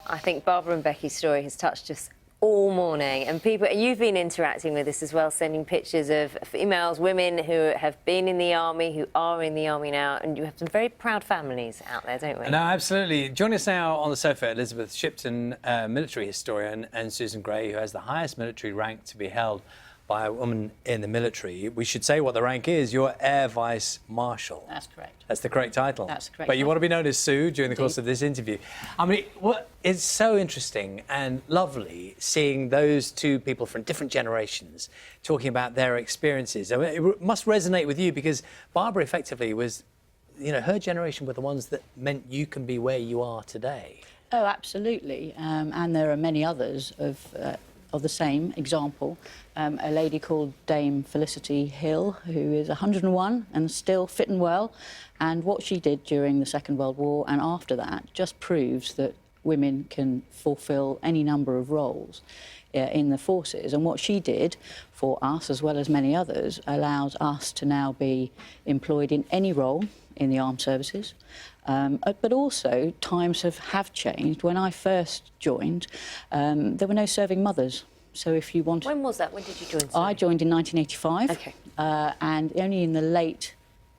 I think Barbara and Becky's story has touched us all morning, and you've been interacting with us as well, sending pictures of females, women who have been in the army, who are in the army now, and you have some very proud families out there, don't we? No, absolutely. Joining us now on the sofa, Elisabeth Shipton, military historian, and Susan Gray, who has the highest military rank to be held by a woman in the military. We should say what the rank is. You're Air Vice Marshal. That's correct. That's the correct title. That's correct. But you want to be known as Sue during the course of this interview. I mean, it's so interesting and lovely seeing those two people from different generations talking about their experiences. I mean, it must resonate with you because Barbara effectively was, you know, her generation were the ones that meant you can be where you are today. Oh, absolutely. And there are many others of the same example. A lady called Dame Felicity Hill, who is 101 and still fit and well. And what she did during the Second World War and after that just proves that women can fulfil any number of roles in the forces. And what she did for us, as well as many others, allows us to now be employed in any role in the armed services. But also, times have changed. When I first joined, there were no serving mothers. So if you wanted... When was that? When did you join? I joined in 1985. OK. And only in the late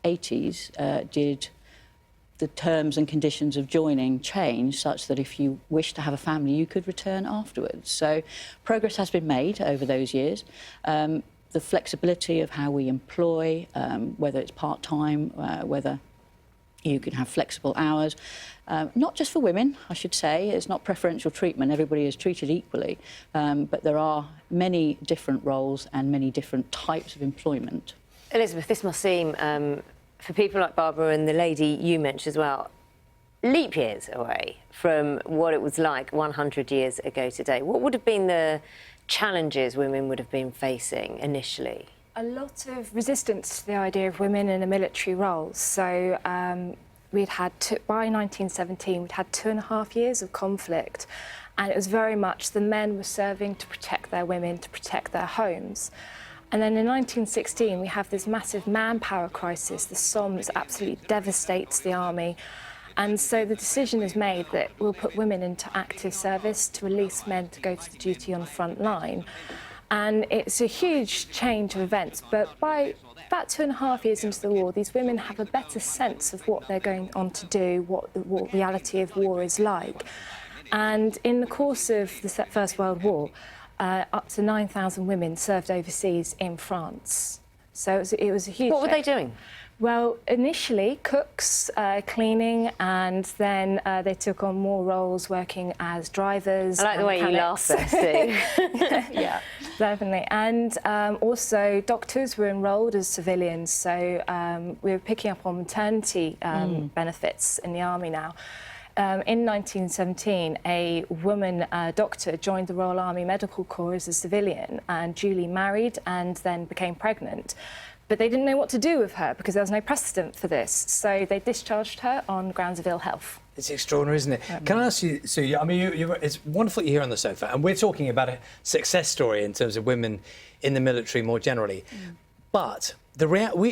80s did the terms and conditions of joining change such that if you wished to have a family, you could return afterwards. So progress has been made over those years. The flexibility of how we employ, whether it's part-time, whether you can have flexible hours, not just for women, I should say. It's not preferential treatment. Everybody is treated equally. But there are many different roles and many different types of employment. Elisabeth, this must seem, for people like Barbara and the lady you mentioned as well, leap years away from what it was like 100 years ago today. What would have been the challenges women would have been facing initially? A lot of resistance to the idea of women in a military role. So by 1917, we'd had 2.5 years of conflict, and it was very much the men were serving to protect their women, to protect their homes. And then in 1916, we have this massive manpower crisis. The Somme absolutely devastates the army. And so the decision is made that we'll put women into active service to release men to go to the duty on the front line. And it's a huge change of events, but by about 2.5 years into the war, these women have a better sense of what they're going on to do, what the reality of war is like. And in the course of the First World War, up to 9,000 women served overseas in France. So it was a huge... What were they doing? Well, initially, cooks, cleaning, and then they took on more roles working as drivers. I like the way you laugh there, Steve. Yeah, definitely. And also, doctors were enrolled as civilians, so we were picking up on maternity benefits in the army now. In 1917, a woman doctor joined the Royal Army Medical Corps as a civilian and duly married and then became pregnant. But they didn't know what to do with her because there was no precedent for this. So they discharged her on grounds of ill health. It's extraordinary, isn't it? Can I ask you, Sue, I mean, it's wonderful you're here on the sofa, and we're talking about a success story in terms of women in the military more generally. But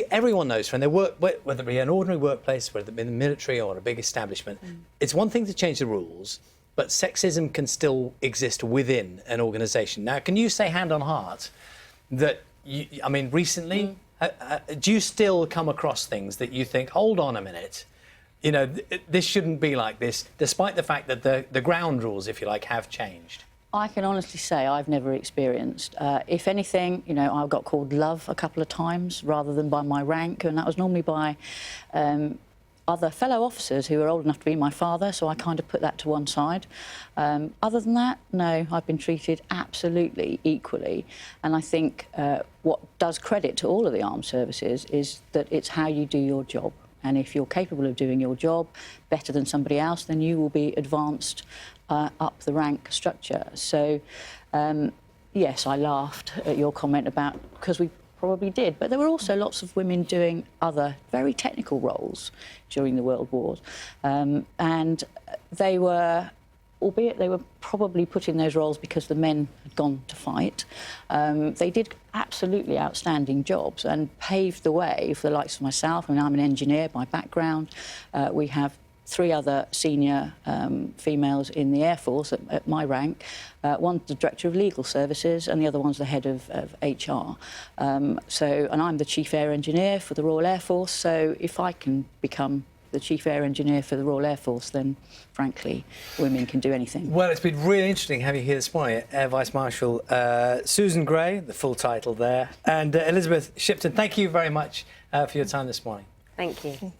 everyone knows when they work, whether it be an ordinary workplace, whether it be in the military or a big establishment, it's one thing to change the rules, but sexism can still exist within an organisation. Now, can you say hand on heart that, I mean, recently... do you still come across things that you think, hold on a minute, you know, this shouldn't be like this, despite the fact that the ground rules, if you like, have changed? I can honestly say I've never experienced. If anything, you know, I got called love a couple of times rather than by my rank, and that was normally by other fellow officers who were old enough to be my father, so I kind of put that to one side. Other than that, no, I've been treated absolutely equally. And I think what does credit to all of the armed services is that it's how you do your job. And if you're capable of doing your job better than somebody else, then you will be advanced up the rank structure. So, yes, I laughed at your comment about, because we probably did, but there were also lots of women doing other very technical roles during the World Wars, and they were, albeit they were probably put in those roles because the men had gone to fight, they did absolutely outstanding jobs and paved the way for the likes of myself. I mean, I'm an engineer by background. We have 3 other senior females in the Air Force at my rank. One's the Director of Legal Services and the other one's the Head of HR. And I'm the Chief Air Engineer for the Royal Air Force, so if I can become the Chief Air Engineer for the Royal Air Force, then, frankly, women can do anything. Well, it's been really interesting having you here this morning, Air Vice Marshal Susan Gray, the full title there, and Elisabeth Shipton. Thank you very much for your time this morning. Thank you.